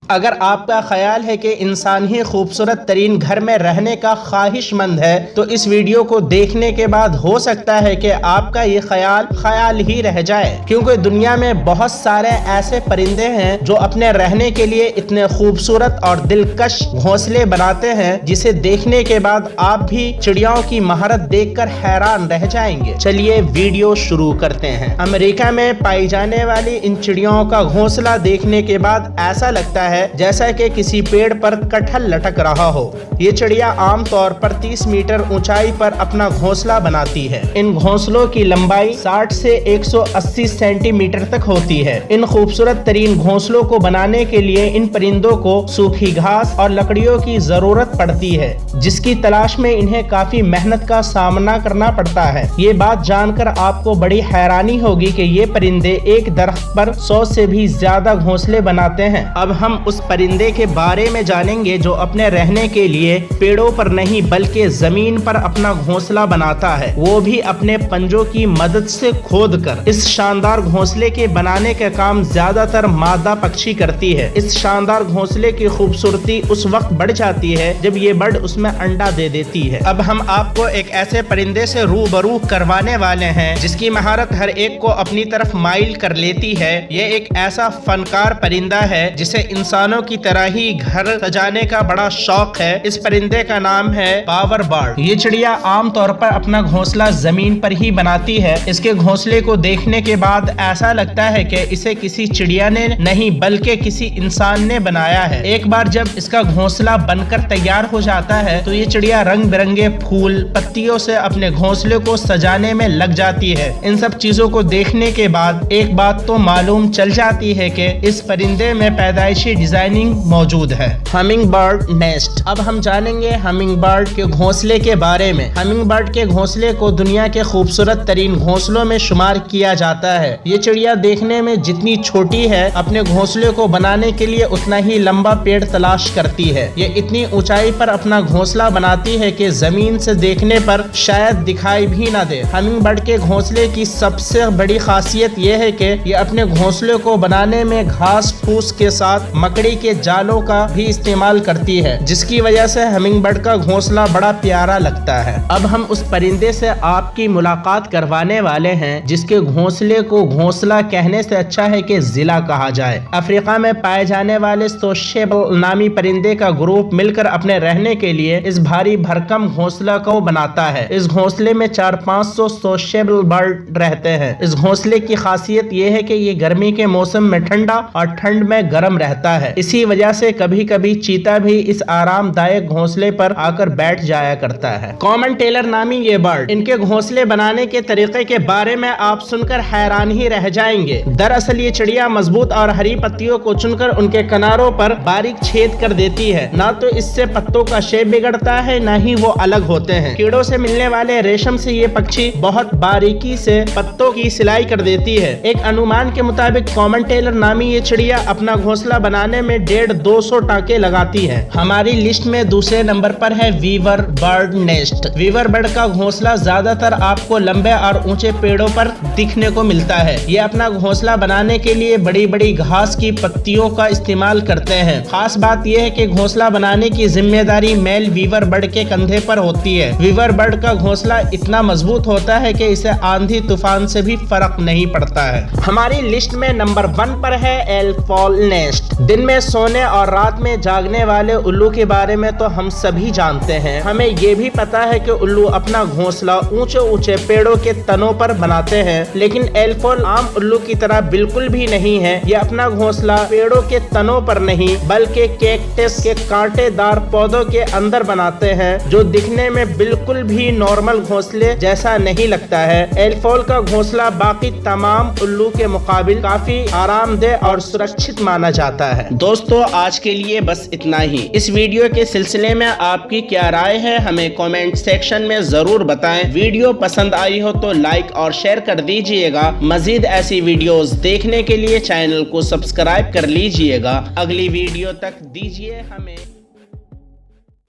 اگر آپ کا خیال ہے کہ انسان ہی خوبصورت ترین گھر میں رہنے کا خواہش مند ہے تو اس ویڈیو کو دیکھنے کے بعد ہو سکتا ہے کہ آپ کا یہ خیال ہی رہ جائے، کیونکہ دنیا میں بہت سارے ایسے پرندے ہیں جو اپنے رہنے کے لیے اتنے خوبصورت اور دلکش گھونسلے بناتے ہیں جسے دیکھنے کے بعد آپ بھی چڑیاؤں کی مہارت دیکھ کر حیران رہ جائیں گے۔ چلیے ویڈیو شروع کرتے ہیں۔ امریکہ میں پائی جانے والی ان چڑیاؤں کا گھونسلہ دیکھنے کے بعد ایسا لگتا ہے جیسا کہ کسی پیڑ پر کٹہل لٹک رہا ہو۔ یہ چڑیا عام طور پر 30 میٹر اونچائی پر اپنا گھونسلہ بناتی ہے۔ ان گھونسلوں کی لمبائی 60 سے 180 سینٹی میٹر تک ہوتی ہے۔ ان خوبصورت ترین گھونسلوں کو بنانے کے لیے ان پرندوں کو سوکھی گھاس اور لکڑیوں کی ضرورت پڑتی ہے، جس کی تلاش میں انہیں کافی محنت کا سامنا کرنا پڑتا ہے۔ یہ بات جان کر آپ کو بڑی حیرانی ہوگی کہ یہ پرندے ایک درخت پر 100 سے بھی زیادہ گھونسلے بناتے ہیں۔ اب ہم اس پرندے کے بارے میں جانیں گے جو اپنے رہنے کے لیے پیڑوں پر نہیں بلکہ زمین پر اپنا گھونسلہ بناتا ہے، وہ بھی اپنے پنجوں کی مدد سے کھود کر۔ اس شاندار گھونسلے کے بنانے کا کام زیادہ تر مادہ پکشی کرتی ہے۔ اس شاندار گھونسلے کی خوبصورتی اس وقت بڑھ جاتی ہے جب یہ برڈ اس میں انڈا دے دیتی ہے۔ اب ہم آپ کو ایک ایسے پرندے سے روبرو کروانے والے ہیں جس کی مہارت ہر ایک کو اپنی طرف مائل کر لیتی ہے۔ یہ ایک ایسا فنکار پرندہ ہے جسے انسانوں کی طرح ہی گھر سجانے کا بڑا شوق ہے۔ اس پرندے کا نام ہے باور برڈ۔ یہ چڑیا عام طور پر اپنا گھونسلہ زمین پر ہی بناتی ہے۔ اس کے گھونسلے کو دیکھنے کے بعد ایسا لگتا ہے کہ اسے کسی چڑیا نے نہیں بلکہ کسی انسان نے بنایا ہے۔ ایک بار جب اس کا گھونسلہ بن کر تیار ہو جاتا ہے تو یہ چڑیا رنگ برنگے پھول پتیوں سے اپنے گھونسلے کو سجانے میں لگ جاتی ہے۔ ان سب چیزوں کو دیکھنے کے بعد ایک بات تو معلوم چل جاتی ہے کہ اس پرندے میں پیدائشی ڈیزائننگ موجود ہے۔ Hummingbird nest. اب ہم جانیں گے ہمنگ برڈ کے گھونسلے کے بارے میں۔ ہمنگ برڈ کے گھونسلے کو دنیا کے خوبصورت ترین گھونسلوں میں شمار کیا جاتا ہے۔ یہ چڑیا دیکھنے میں جتنی چھوٹی ہے، اپنے گھونسلے کو بنانے کے لیے اتنا ہی لمبا پیڑ تلاش کرتی ہے۔ یہ اتنی اونچائی پر اپنا گھونسلہ بناتی ہے کہ زمین سے دیکھنے پر شاید دکھائی بھی نہ دے۔ ہمنگ برڈ کے گھونسلے کی سب سے بڑی خاصیت یہ ہے کہ یہ اپنے گھونسلے کو بنانے میں گھاس پھوس کے ساتھ مکڑی کے جالوں کا بھی استعمال کرتی ہے، جس کی وجہ سے ہمنگ برڈ کا گھونسلہ بڑا پیارا لگتا ہے۔ اب ہم اس پرندے سے آپ کی ملاقات کروانے والے ہیں جس کے گھونسلے کو گھونسلہ کہنے سے اچھا ہے کہ ضلع کہا جائے۔ افریقہ میں پائے جانے والے سوشیبل نامی پرندے کا گروپ مل کر اپنے رہنے کے لیے اس بھاری بھرکم گھونسلہ کو بناتا ہے۔ اس گھونسلے میں 400-500 سوشیبل برڈ رہتے ہیں۔ اس گھونسلے کی خاصیت یہ ہے کہ یہ گرمی کے موسم میں ٹھنڈا اور ٹھنڈ میں گرم رہتا ہے۔ اسی وجہ سے کبھی کبھی چیتا بھی اس آرام دائق گھونسلے پر آ کر بیٹھ جایا کرتا ہے۔ کامن ٹیلر نامی یہ برڈ، ان کے گھونسلے بنانے کے طریقے کے بارے میں آپ سن کر حیران ہی رہ جائیں گے۔ دراصل یہ چڑیا مضبوط اور ہری پتیوں کو چن کر ان کے کناروں پر باریک چھید کر دیتی ہے۔ نہ تو اس سے پتوں کا شیپ بگڑتا ہے، نہ ہی وہ الگ ہوتے ہیں۔ کیڑوں سے ملنے والے ریشم سے یہ پکشی بہت باریکی سے پتوں کی سلائی کر دیتی ہے۔ ایک انومان کے مطابق کامن ٹیلر نامی یہ چڑیا اپنا گھونسلہ بنانے میں 150-200 ٹانکے لگاتی ہے۔ ہماری لسٹ میں دوسرے نمبر پر ہے ویور برڈ نیسٹ۔ ویور برڈ کا گھونسلہ زیادہ تر آپ کو لمبے اور اونچے پیڑوں پر دیکھنے کو ملتا ہے۔ یہ اپنا گھونسلہ بنانے کے لیے بڑی بڑی گھاس کی پتیوں کا استعمال کرتے ہیں۔ خاص بات یہ ہے کہ گھونسلہ بنانے کی ذمہ داری میل ویور برڈ کے کندھے پر ہوتی ہے۔ ویور برڈ کا گھونسلہ اتنا مضبوط ہوتا ہے کہ اسے آندھی طوفان سے بھی فرق نہیں پڑتا ہے۔ ہماری لسٹ میں نمبر 1 پر ہے ایلفول نیسٹ۔ دن میں سونے اور رات میں جاگنے والے الو کے بارے میں تو ہم سبھی جانتے ہیں۔ ہمیں یہ بھی پتا ہے کہ الو اپنا گھونسلہ اونچے اونچے پیڑوں کے تنوں پر بناتے ہیں، لیکن ایلفول عام الو کی طرح بالکل بھی نہیں ہے۔ یہ اپنا گھونسلہ پیڑوں کے تنوں پر نہیں بلکہ کیکٹس کے کانٹے دار پودوں کے اندر بناتے ہیں، جو دکھنے میں بالکل بھی نارمل گھونسلے جیسا نہیں لگتا ہے۔ ایلفول کا گھونسلہ باقی تمام الو کے مقابل کافی آرام دہ اور سرکشت مانا جاتا ہے۔ دوستو آج کے لیے بس اتنا ہی۔ اس ویڈیو کے سلسلے میں آپ کی کیا رائے ہے ہمیں کامنٹ سیکشن میں ضرور بتائیں۔ ویڈیو پسند آئی ہو تو لائک اور شیئر کر دیجئے گا۔ مزید ایسی ویڈیوز دیکھنے کے لیے چینل کو سبسکرائب کر لیجئے گا۔ اگلی ویڈیو تک دیجئے ہمیں